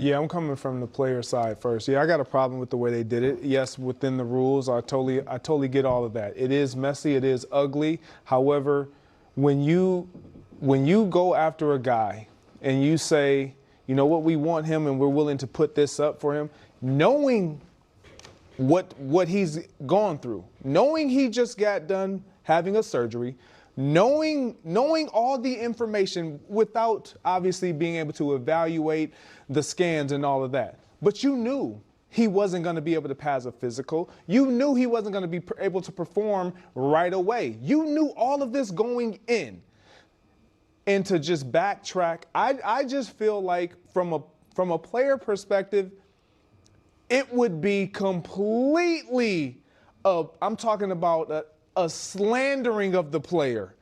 Yeah, I'm coming from the player side first. Yeah, I got a problem with the way they did it. Yes, within the rules, I totally get all of that. It is messy, it is ugly. However, when you go after a guy and you say, you know what, we want him and we're willing to put this up for him, knowing what he's gone through, knowing he just got done having a surgery, knowing all the information without obviously being able to evaluate the scans and all of that. But you knew he wasn't going to be able to pass a physical. You knew he wasn't going to be able to perform right away. You knew all of this going in. And to just backtrack, I just feel like from a player perspective, it would be completely, I'm talking about a slandering of the player.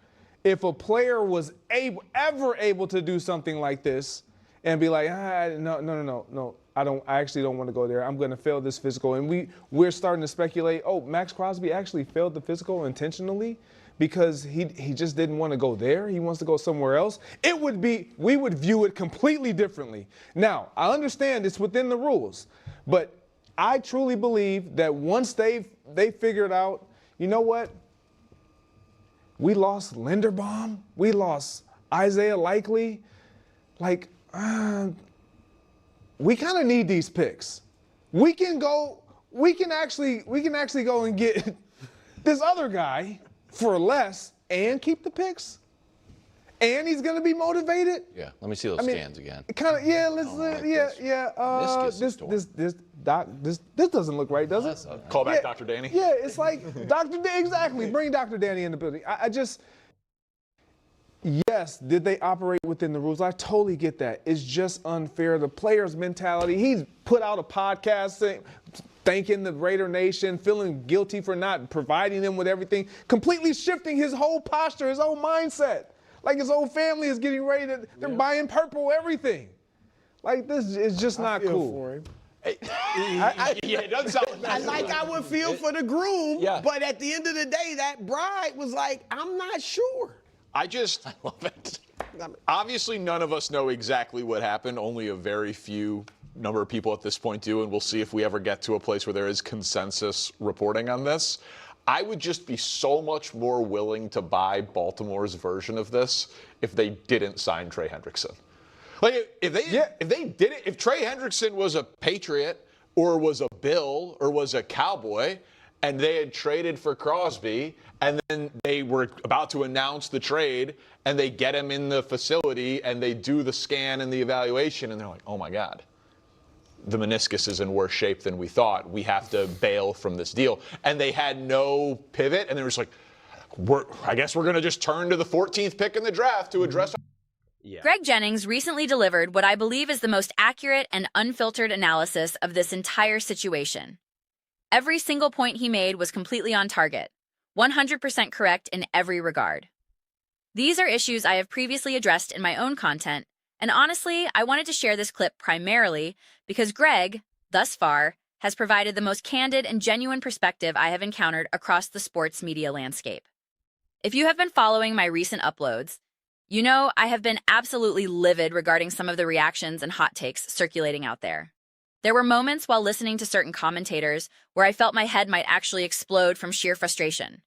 If a player was ever able to do something like this and be like, no, I actually don't want to go there. I'm going to fail this physical. And we're starting to speculate, oh, Maxx Crosby actually failed the physical intentionally because he just didn't want to go there. He wants to go somewhere else. We would view it completely differently. Now, I understand it's within the rules, but I truly believe that once they figured out, you know what? We lost Linderbaum. We lost Isaiah Likely. Like, we kind of need these picks. We can actually go and get this other guy for less and keep the picks. And he's going to be motivated. Yeah, let me see those scans again. Kind of, yeah. This doesn't look right, does it? Call back Dr. Danny. Yeah, it's like exactly. Bring Dr. Danny in the building. Yes, did they operate within the rules? I totally get that. It's just unfair. The player's mentality. He's put out a podcast thanking the Raider Nation, feeling guilty for not providing them with everything, completely shifting his whole posture, his whole mindset. Like his whole family is getting ready to, they're buying purple everything. Like this is just not cool. For him. Yeah, it doesn't sound like I would feel for the groom, but at the end of the day, that bride was like, I'm not sure. I love it. Obviously, none of us know exactly what happened. Only a very few number of people at this point do, and we'll see if we ever get to a place where there is consensus reporting on this. I would just be so much more willing to buy Baltimore's version of this if they didn't sign Trey Hendrickson. Like if they did it, if Trey Hendrickson was a Patriot or was a Bill or was a Cowboy and they had traded for Crosby and then they were about to announce the trade and they get him in the facility and they do the scan and the evaluation and they're like, oh my God, the meniscus is in worse shape than we thought. We have to bail from this deal. And they had no pivot, and they were just like, I guess we're going to just turn to the 14th pick in the draft to address. Greg Jennings recently delivered what I believe is the most accurate and unfiltered analysis of this entire situation. Every single point he made was completely on target, 100% correct in every regard. These are issues I have previously addressed in my own content, and honestly, I wanted to share this clip primarily because Greg, thus far, has provided the most candid and genuine perspective I have encountered across the sports media landscape. If you have been following my recent uploads, you know I have been absolutely livid regarding some of the reactions and hot takes circulating out there. There were moments while listening to certain commentators where I felt my head might actually explode from sheer frustration.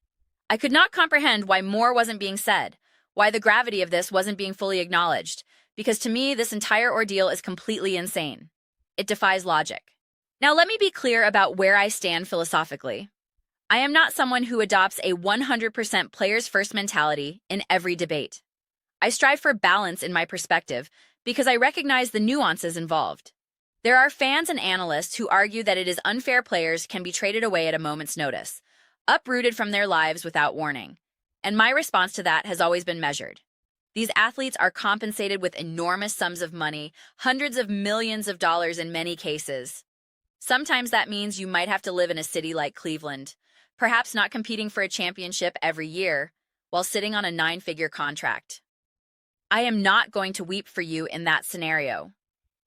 I could not comprehend why more wasn't being said, why the gravity of this wasn't being fully acknowledged, because to me, this entire ordeal is completely insane. It defies logic. Now, let me be clear about where I stand philosophically. I am not someone who adopts a 100% players-first mentality in every debate. I strive for balance in my perspective because I recognize the nuances involved. There are fans and analysts who argue that it is unfair players can be traded away at a moment's notice, uprooted from their lives without warning. And my response to that has always been measured. These athletes are compensated with enormous sums of money, hundreds of millions of dollars in many cases. Sometimes that means you might have to live in a city like Cleveland, perhaps not competing for a championship every year, while sitting on a 9-figure contract. I am not going to weep for you in that scenario.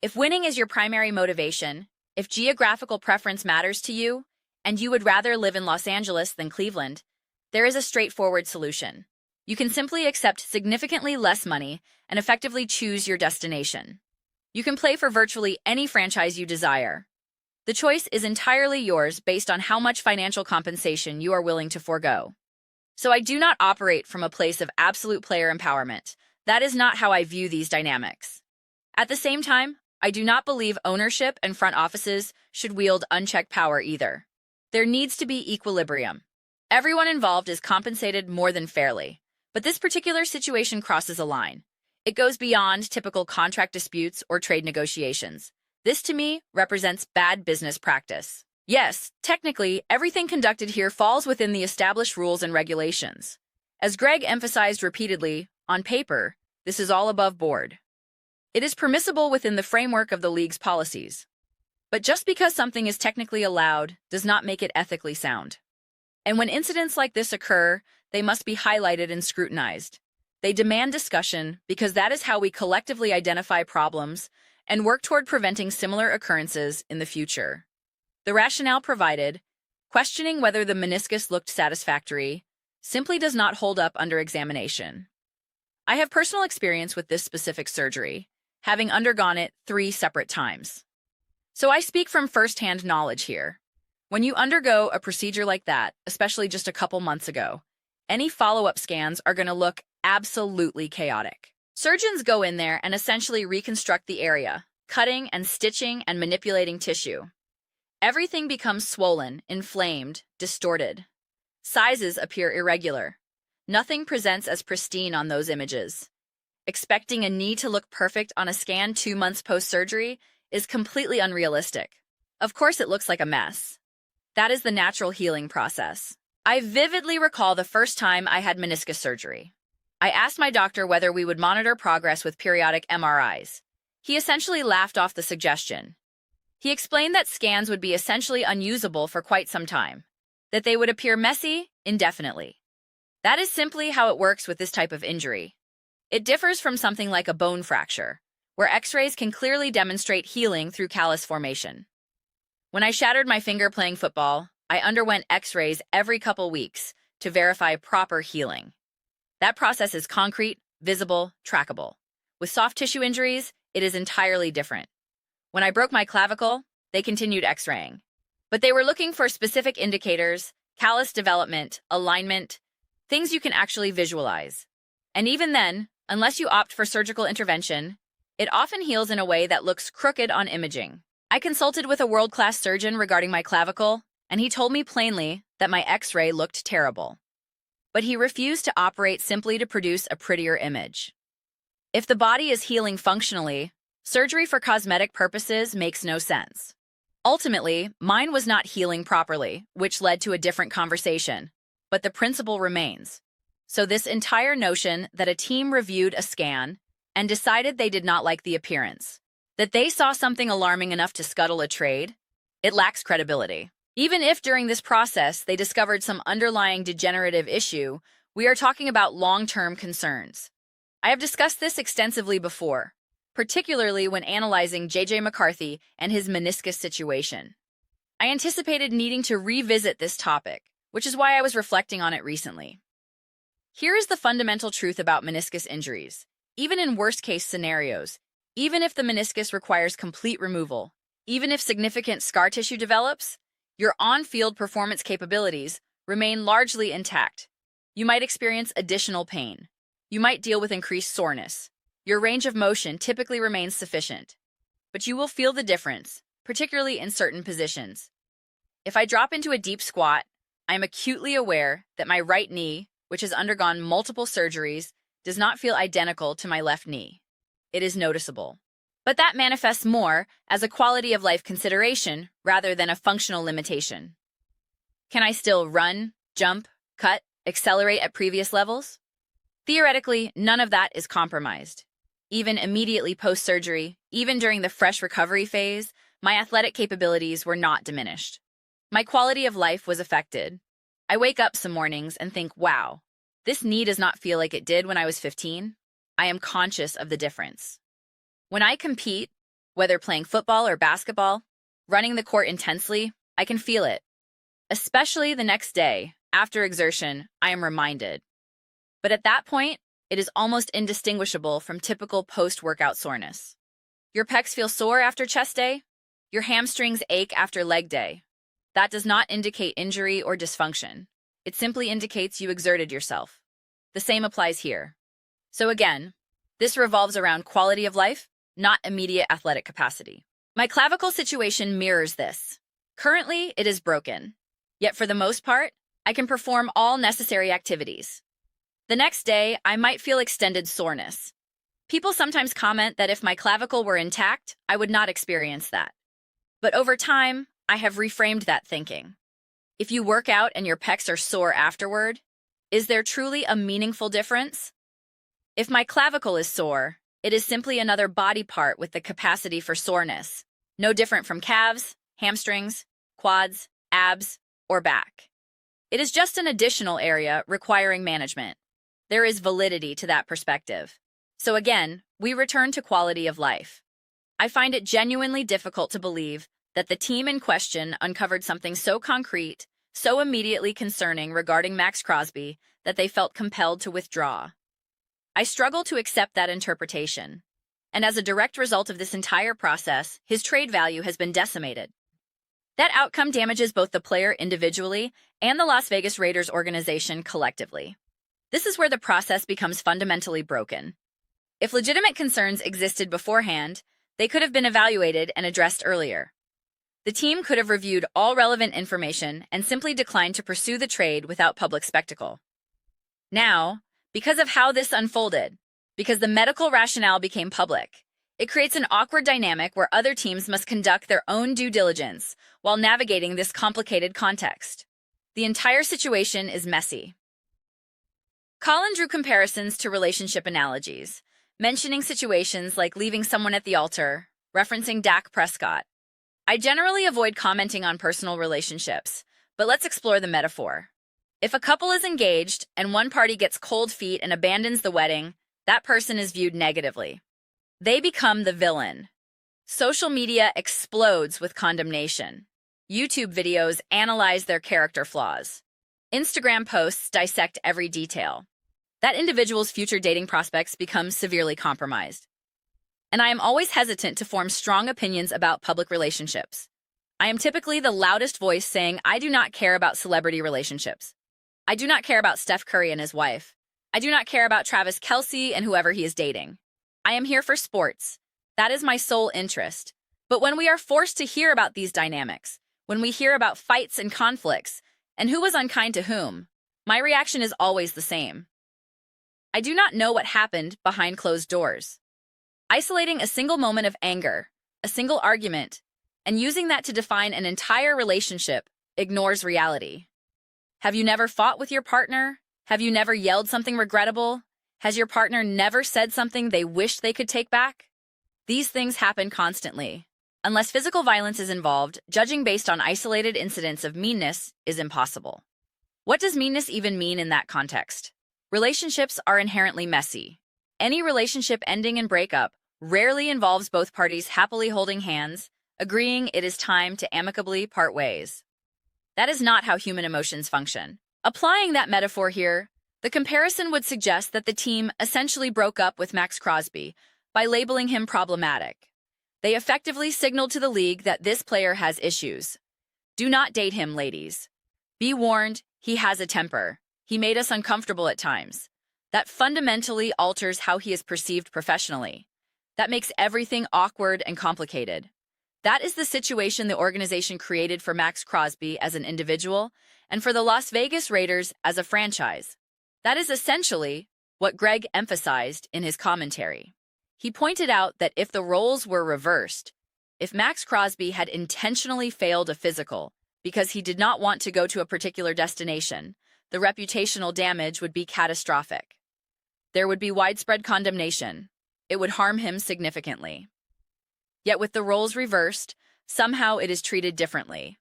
If winning is your primary motivation, if geographical preference matters to you, and you would rather live in Los Angeles than Cleveland, there is a straightforward solution. You can simply accept significantly less money and effectively choose your destination. You can play for virtually any franchise you desire. The choice is entirely yours based on how much financial compensation you are willing to forego. So I do not operate from a place of absolute player empowerment. That is not how I view these dynamics. At the same time, I do not believe ownership and front offices should wield unchecked power either. There needs to be equilibrium. Everyone involved is compensated more than fairly, but this particular situation crosses a line. It goes beyond typical contract disputes or trade negotiations. This, to me, represents bad business practice. Yes, technically, everything conducted here falls within the established rules and regulations. As Greg emphasized repeatedly, on paper, this is all above board. It is permissible within the framework of the league's policies. But just because something is technically allowed does not make it ethically sound. And when incidents like this occur, they must be highlighted and scrutinized. They demand discussion because that is how we collectively identify problems and work toward preventing similar occurrences in the future. The rationale provided, questioning whether the meniscus looked satisfactory, simply does not hold up under examination. I have personal experience with this specific surgery, having undergone it 3 separate times. So I speak from first-hand knowledge here. When you undergo a procedure like that, especially just a couple months ago, any follow-up scans are going to look absolutely chaotic. Surgeons go in there and essentially reconstruct the area, cutting and stitching and manipulating tissue. Everything becomes swollen, inflamed, distorted. Sizes appear irregular. Nothing presents as pristine on those images. Expecting a knee to look perfect on a scan 2 months post-surgery is completely unrealistic. Of course, it looks like a mess. That is the natural healing process. I vividly recall the first time I had meniscus surgery. I asked my doctor whether we would monitor progress with periodic MRIs. He essentially laughed off the suggestion. He explained that scans would be essentially unusable for quite some time, that they would appear messy indefinitely. That is simply how it works with this type of injury. It differs from something like a bone fracture, where X-rays can clearly demonstrate healing through callus formation. When I shattered my finger playing football, I underwent X-rays every couple weeks to verify proper healing. That process is concrete, visible, trackable. With soft tissue injuries, it is entirely different. When I broke my clavicle, they continued X-raying. But they were looking for specific indicators, callus development, alignment, things you can actually visualize. And even then, unless you opt for surgical intervention, it often heals in a way that looks crooked on imaging. I consulted with a world-class surgeon regarding my clavicle, and he told me plainly that my X-ray looked terrible. But he refused to operate simply to produce a prettier image. If the body is healing functionally, surgery for cosmetic purposes makes no sense. Ultimately, mine was not healing properly, which led to a different conversation, but the principle remains. So this entire notion that a team reviewed a scan and decided they did not like the appearance, that they saw something alarming enough to scuttle a trade, it lacks credibility. Even if during this process they discovered some underlying degenerative issue, we are talking about long-term concerns. I have discussed this extensively before, particularly when analyzing J.J. McCarthy and his meniscus situation. I anticipated needing to revisit this topic, which is why I was reflecting on it recently. Here is the fundamental truth about meniscus injuries. Even in worst-case scenarios, even if the meniscus requires complete removal, even if significant scar tissue develops, your on-field performance capabilities remain largely intact. You might experience additional pain. You might deal with increased soreness. Your range of motion typically remains sufficient. But you will feel the difference, particularly in certain positions. If I drop into a deep squat, I am acutely aware that my right knee, which has undergone multiple surgeries, does not feel identical to my left knee. It is noticeable. But that manifests more as a quality of life consideration rather than a functional limitation. Can I still run, jump, cut, accelerate at previous levels? Theoretically, none of that is compromised. Even immediately post-surgery, even during the fresh recovery phase, my athletic capabilities were not diminished. My quality of life was affected. I wake up some mornings and think, wow, this knee does not feel like it did when I was 15. I am conscious of the difference. When I compete, whether playing football or basketball, running the court intensely, I can feel it. Especially the next day, after exertion, I am reminded. But at that point, it is almost indistinguishable from typical post-workout soreness. Your pecs feel sore after chest day? Your hamstrings ache after leg day? That does not indicate injury or dysfunction. It simply indicates you exerted yourself. The same applies here. So again, this revolves around quality of life, not immediate athletic capacity. My clavicle situation mirrors this. Currently, it is broken. Yet for the most part, I can perform all necessary activities. The next day, I might feel extended soreness. People sometimes comment that if my clavicle were intact, I would not experience that. But over time, I have reframed that thinking. If you work out and your pecs are sore afterward, is there truly a meaningful difference? If my clavicle is sore, it is simply another body part with the capacity for soreness, no different from calves, hamstrings, quads, abs, or back. It is just an additional area requiring management. There is validity to that perspective. So again, we return to quality of life. I find it genuinely difficult to believe that the team in question uncovered something so concrete, so immediately concerning regarding Maxx Crosby that they felt compelled to withdraw. I struggle to accept that interpretation. And as a direct result of this entire process, his trade value has been decimated. That outcome damages both the player individually and the Las Vegas Raiders organization collectively. This is where the process becomes fundamentally broken. If legitimate concerns existed beforehand, they could have been evaluated and addressed earlier. The team could have reviewed all relevant information and simply declined to pursue the trade without public spectacle. Now, because of how this unfolded, because the medical rationale became public, it creates an awkward dynamic where other teams must conduct their own due diligence while navigating this complicated context. The entire situation is messy. Colin drew comparisons to relationship analogies, mentioning situations like leaving someone at the altar, referencing Dak Prescott. I generally avoid commenting on personal relationships, but let's explore the metaphor. If a couple is engaged and one party gets cold feet and abandons the wedding, that person is viewed negatively. They become the villain. Social media explodes with condemnation. YouTube videos analyze their character flaws. Instagram posts dissect every detail. That individual's future dating prospects become severely compromised. And I am always hesitant to form strong opinions about public relationships. I am typically the loudest voice saying I do not care about celebrity relationships. I do not care about Steph Curry and his wife. I do not care about Travis Kelce and whoever he is dating. I am here for sports. That is my sole interest. But when we are forced to hear about these dynamics, when we hear about fights and conflicts, and who was unkind to whom, my reaction is always the same. I do not know what happened behind closed doors. Isolating a single moment of anger, a single argument, and using that to define an entire relationship ignores reality. Have you never fought with your partner? Have you never yelled something regrettable? Has your partner never said something they wished they could take back? These things happen constantly. Unless physical violence is involved, judging based on isolated incidents of meanness is impossible. What does meanness even mean in that context? Relationships are inherently messy. Any relationship ending in breakup rarely involves both parties happily holding hands, agreeing it is time to amicably part ways. That is not how human emotions function. Applying that metaphor here, the comparison would suggest that the team essentially broke up with Maxx Crosby by labeling him problematic. They effectively signaled to the league that this player has issues. Do not date him, ladies. Be warned, he has a temper. He made us uncomfortable at times. That fundamentally alters how he is perceived professionally. That makes everything awkward and complicated. That is the situation the organization created for Maxx Crosby as an individual and for the Las Vegas Raiders as a franchise. That is essentially what Greg emphasized in his commentary. He pointed out that if the roles were reversed, if Maxx Crosby had intentionally failed a physical because he did not want to go to a particular destination, the reputational damage would be catastrophic. There would be widespread condemnation. It would harm him significantly. Yet with the roles reversed, somehow it is treated differently.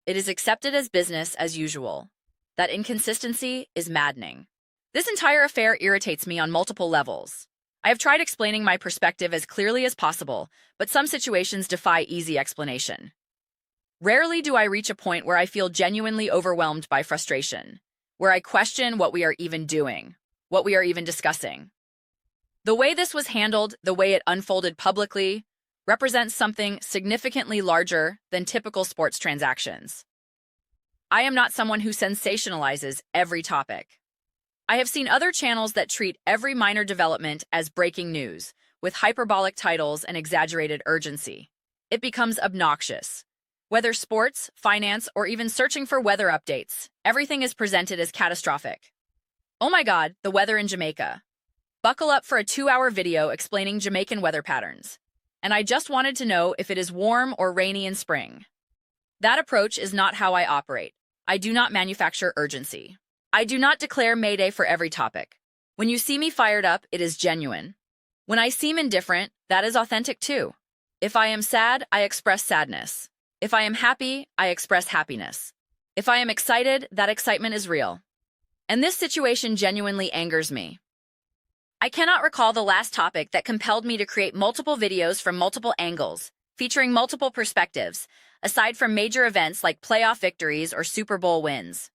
It is accepted as business as usual. That inconsistency is maddening. This entire affair irritates me on multiple levels. I have tried explaining my perspective as clearly as possible, but some situations defy easy explanation. Rarely do I reach a point where I feel genuinely overwhelmed by frustration, where I question what we are even doing, what we are even discussing. The way this was handled, the way it unfolded publicly, represents something significantly larger than typical sports transactions. I am not someone who sensationalizes every topic. I have seen other channels that treat every minor development as breaking news, with hyperbolic titles and exaggerated urgency. It becomes obnoxious. Whether sports, finance, or even searching for weather updates, everything is presented as catastrophic. Oh my God, the weather in Jamaica. Buckle up for a 2-hour video explaining Jamaican weather patterns. And I just wanted to know if it is warm or rainy in spring. That approach is not how I operate. I do not manufacture urgency. I do not declare Mayday for every topic. When you see me fired up, it is genuine. When I seem indifferent, that is authentic too. If I am sad, I express sadness. If I am happy, I express happiness. If I am excited, that excitement is real. And this situation genuinely angers me. I cannot recall the last topic that compelled me to create multiple videos from multiple angles, featuring multiple perspectives, aside from major events like playoff victories or Super Bowl wins.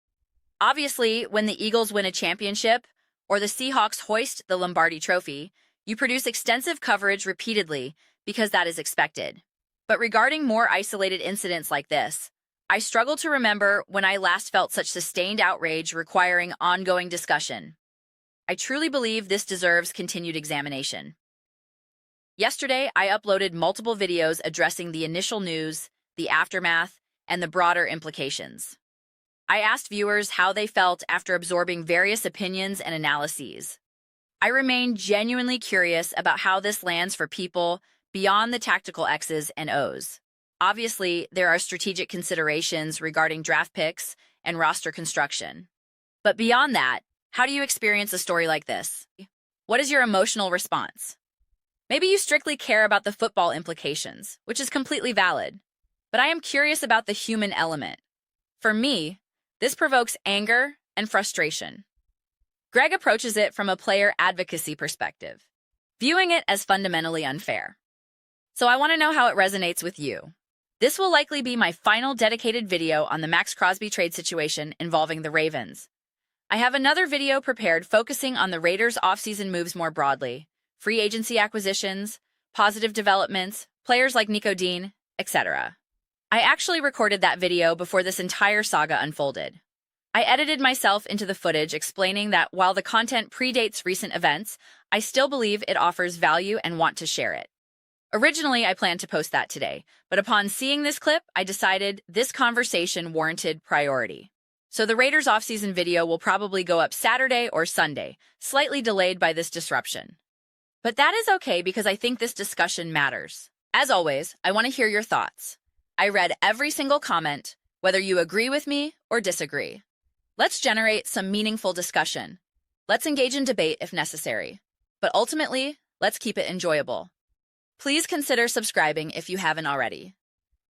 Obviously, when the Eagles win a championship or the Seahawks hoist the Lombardi Trophy, you produce extensive coverage repeatedly because that is expected. But regarding more isolated incidents like this, I struggle to remember when I last felt such sustained outrage requiring ongoing discussion. I truly believe this deserves continued examination. Yesterday, I uploaded multiple videos addressing the initial news, the aftermath, and the broader implications. I asked viewers how they felt after absorbing various opinions and analyses. I remain genuinely curious about how this lands for people beyond the tactical X's and O's. Obviously, there are strategic considerations regarding draft picks and roster construction. But beyond that, how do you experience a story like this? What is your emotional response? Maybe you strictly care about the football implications, which is completely valid. But I am curious about the human element. For me, this provokes anger and frustration. Greg approaches it from a player advocacy perspective, viewing it as fundamentally unfair. So I want to know how it resonates with you. This will likely be my final dedicated video on the Maxx Crosby trade situation involving the Ravens. I have another video prepared focusing on the Raiders' offseason moves more broadly, free agency acquisitions, positive developments, players like Nico Dean, etc. I actually recorded that video before this entire saga unfolded. I edited myself into the footage explaining that while the content predates recent events, I still believe it offers value and want to share it. Originally, I planned to post that today, but upon seeing this clip, I decided this conversation warranted priority. So the Raiders offseason video will probably go up Saturday or Sunday, slightly delayed by this disruption. But that is okay because I think this discussion matters. As always, I want to hear your thoughts. I read every single comment, whether you agree with me or disagree. Let's generate some meaningful discussion. Let's engage in debate if necessary. But ultimately, let's keep it enjoyable. Please consider subscribing if you haven't already.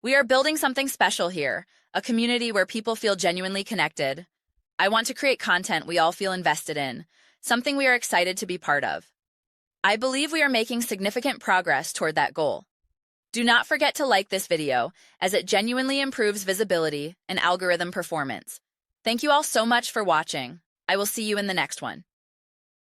We are building something special here, a community where people feel genuinely connected. I want to create content we all feel invested in, something we are excited to be part of. I believe we are making significant progress toward that goal. Do not forget to like this video, as it genuinely improves visibility and algorithm performance. Thank you all so much for watching. I will see you in the next one.